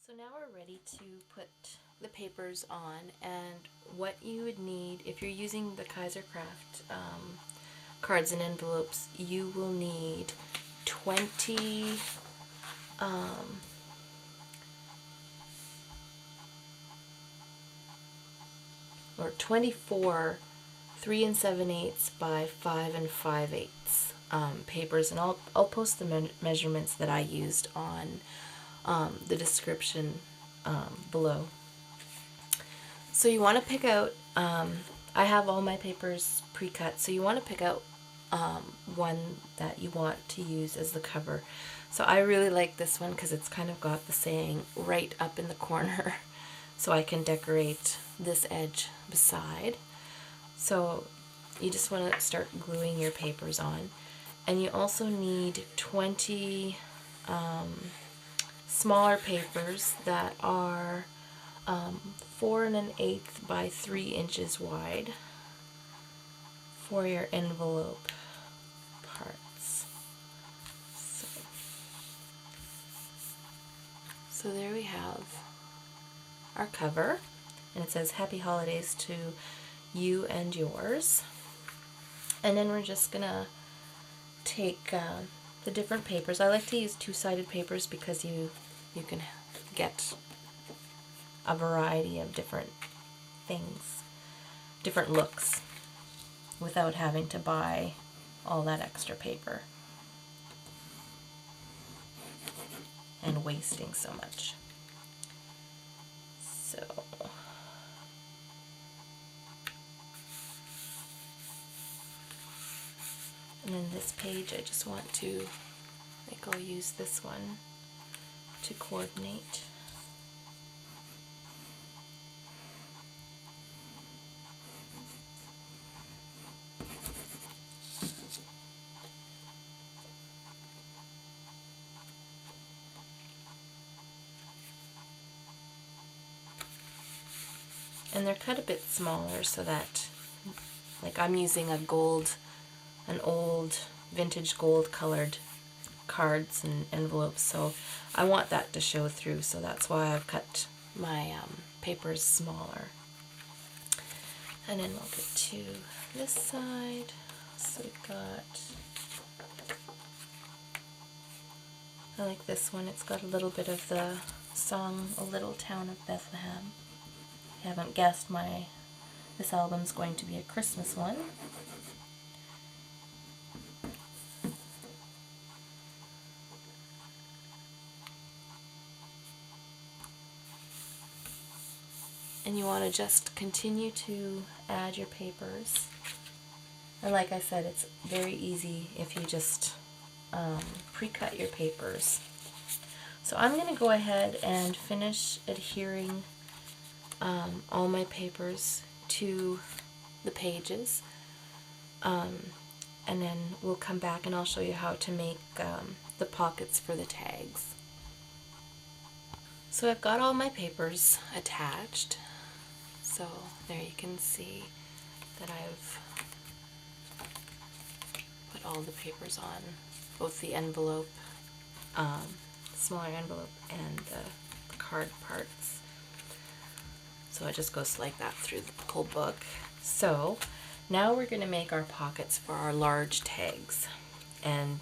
So now we're ready to put the papers on, and what you would need if you're using the Kaisercraft cards and envelopes, you will need 20 or 24 3 7/8 by 5 5/8 papers, and I'll post the measurements that I used on the description below. So you want to pick out, I have all my papers pre-cut, so you want to pick out one that you want to use as the cover. So I really like this one because it's kind of got the saying right up in the corner, so I can decorate this edge beside. So you just want to start gluing your papers on, and you also need 20 smaller papers that are 4 1/8 by 3 inches wide for your envelope parts. So there we have our cover, and it says Happy Holidays to you and yours. And then we're just gonna take the different papers. I like to use two-sided papers because you can get a variety of different things, different looks, without having to buy all that extra paper and wasting so much. So and then this page, I just want to, I think I'll use this one to coordinate. And they're cut a bit smaller so that, like, I'm using an old vintage gold colored cards and envelopes, so I want that to show through, so that's why I've cut my papers smaller. And then we'll get to this side. So we've got, I like this one, it's got a little bit of the song A Little Town of Bethlehem. If you haven't guessed, this album's going to be a Christmas one. And you want to just continue to add your papers. And like I said, it's very easy if you just pre-cut your papers. So I'm going to go ahead and finish adhering all my papers to the pages, and then we'll come back and I'll show you how to make the pockets for the tags. So I've got all my papers attached. So there you can see that I've put all the papers on, both the envelope, smaller envelope, and the card parts. So it just goes like that through the whole book. So now we're going to make our pockets for our large tags. And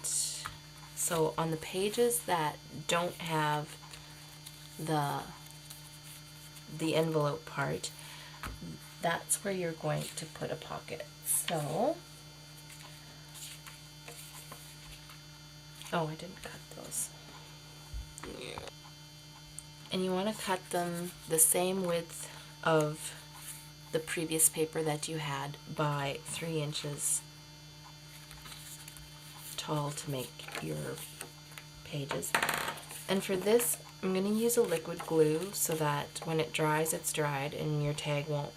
so on the pages that don't have the envelope part, that's where you're going to put a pocket. So, oh, I didn't cut those. Yeah. And you want to cut them the same width of the previous paper that you had by 3 inches tall to make your pages. And for this, I'm going to use a liquid glue so that when it dries, it's dried and your tag won't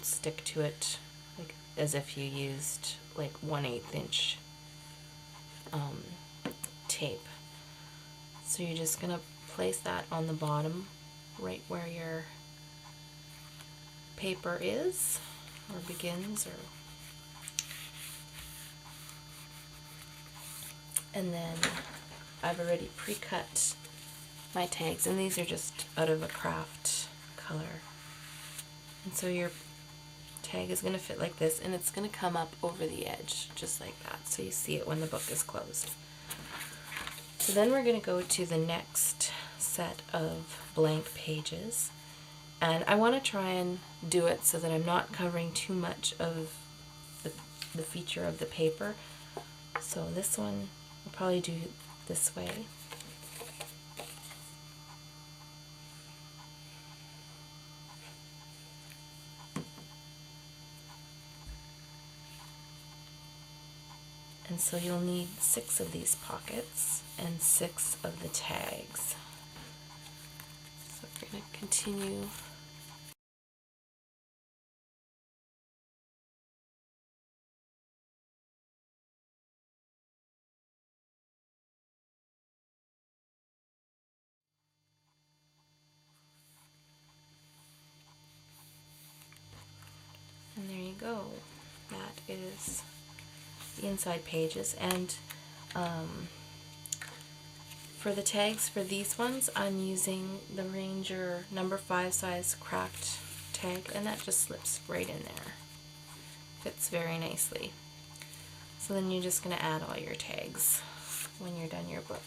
stick to it, like as if you used like 1/8 inch tape. So you're just going to place that on the bottom right where your paper is or begins, and then I've already pre-cut my tags, and these are just out of a craft color. And so your tag is going to fit like this, and it's going to come up over the edge just like that, so you see it when the book is closed. So then we're going to go to the next set of blank pages, and I want to try and do it so that I'm not covering too much of the feature of the paper. So this one I'll probably do this way. And so you'll need 6 of these pockets and 6 of the tags. So we're going to continue. And there you go. That is the inside pages. And for the tags for these ones, I'm using the Ranger number 5 size cracked tag, and that just slips right in there. Fits very nicely. So then you're just going to add all your tags when you're done your book.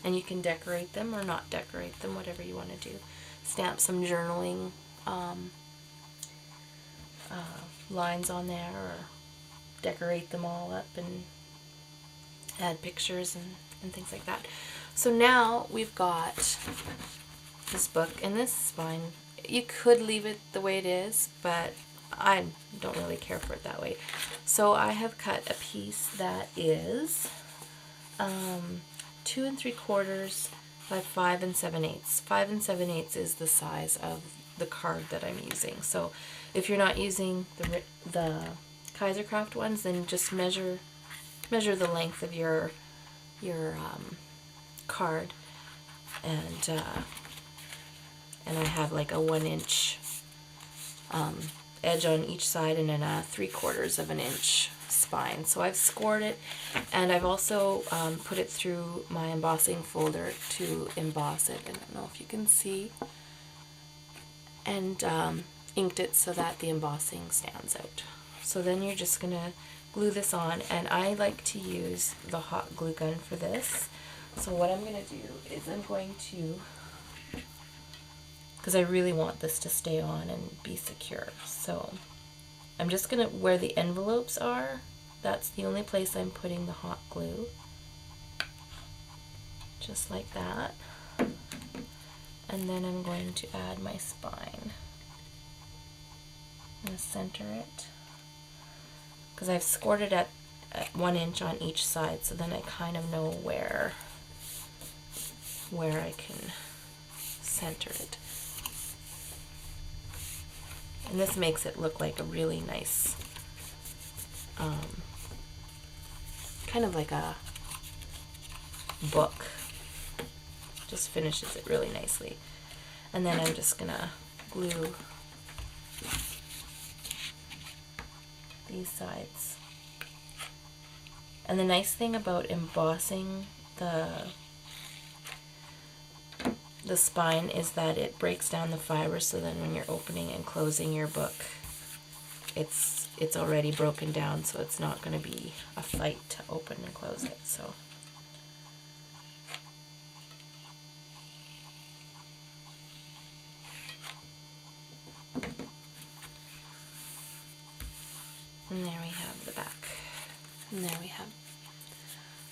And you can decorate them or not decorate them, whatever you want to do. Stamp some journaling lines on there, or decorate them all up and add pictures and things like that. So now we've got this book, and this is fine. You could leave it the way it is, but I don't really care for it that way. So I have cut a piece that is 2 3/4 by 5 7/8. 5 7/8 is the size of the card that I'm using. So if you're not using the Kaisercraft ones, then just measure the length of your card, and I have like a 1 inch edge on each side, and then a 3/4 of an inch spine. So I've scored it, and I've also put it through my embossing folder to emboss it. I don't know if you can see, and inked it so that the embossing stands out. So then you're just gonna glue this on, and I like to use the hot glue gun for this. So what I'm gonna do is I'm going to, because I really want this to stay on and be secure, so I'm just gonna, where the envelopes are, that's the only place I'm putting the hot glue. Just like that. And then I'm going to add my spine. I'm gonna center it, because I've scored it at 1 inch on each side, so then I kind of know where I can center it. And this makes it look like a really nice, kind of like a book. Just finishes it really nicely. And then I'm just gonna glue these sides. And the nice thing about embossing the spine is that it breaks down the fiber, so then when you're opening and closing your book, it's already broken down, so it's not going to be a fight to open and close it. So and there we have the back. And there we have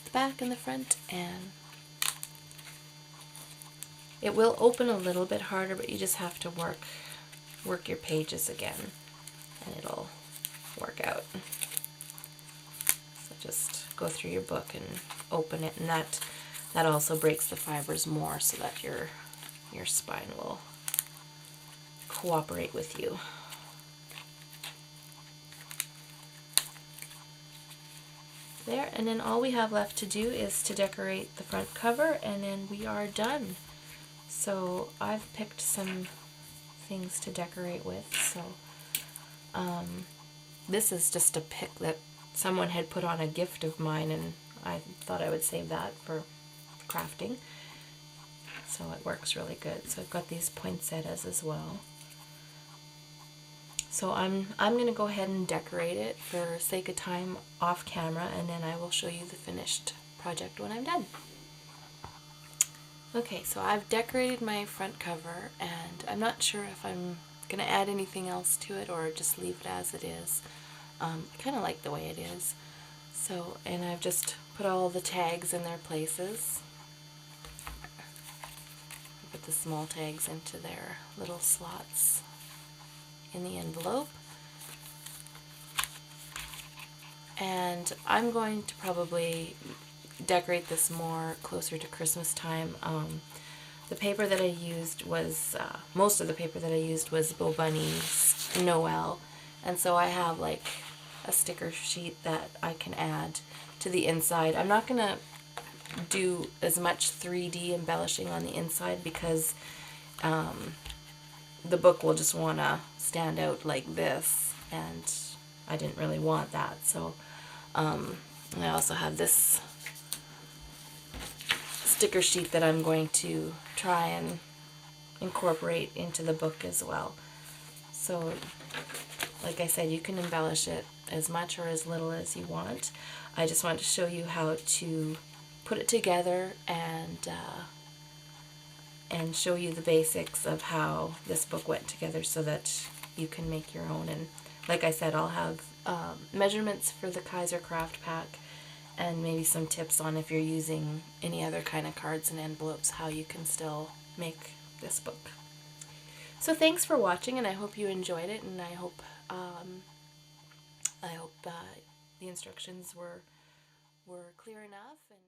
the back and the front, and it will open a little bit harder, but you just have to work your pages again, and it'll work out. So just go through your book and open it, and that also breaks the fibers more, so that your spine will cooperate with you. There, and then all we have left to do is to decorate the front cover, and then we are done. So I've picked some things to decorate with. So this is just a pick that someone had put on a gift of mine, and I thought I would save that for crafting. so it works really good. So I've got these poinsettias as well. So I'm going to go ahead and decorate it for sake of time off camera, and then I will show you the finished project when I'm done. Okay, so I've decorated my front cover, and I'm not sure if I'm going to add anything else to it or just leave it as it is. I kind of like the way it is. So, and I've just put all the tags in their places. I put the small tags into their little slots in the envelope. And I'm going to probably decorate this more closer to Christmas time. The paper that I used was, most of the paper that I used was Bo Bunny's Noel, and so I have like a sticker sheet that I can add to the inside. I'm not going to do as much 3D embellishing on the inside because the book will just want to stand out like this, and I didn't really want that. So I also have this sticker sheet that I'm going to try and incorporate into the book as well. So like I said, you can embellish it as much or as little as you want. I just want to show you how to put it together and show you the basics of how this book went together so that you can make your own. And like I said, I'll have measurements for the Kaiser Craft Pack and maybe some tips on if you're using any other kind of cards and envelopes, how you can still make this book. So thanks for watching, and I hope you enjoyed it, and I hope the instructions were clear enough. And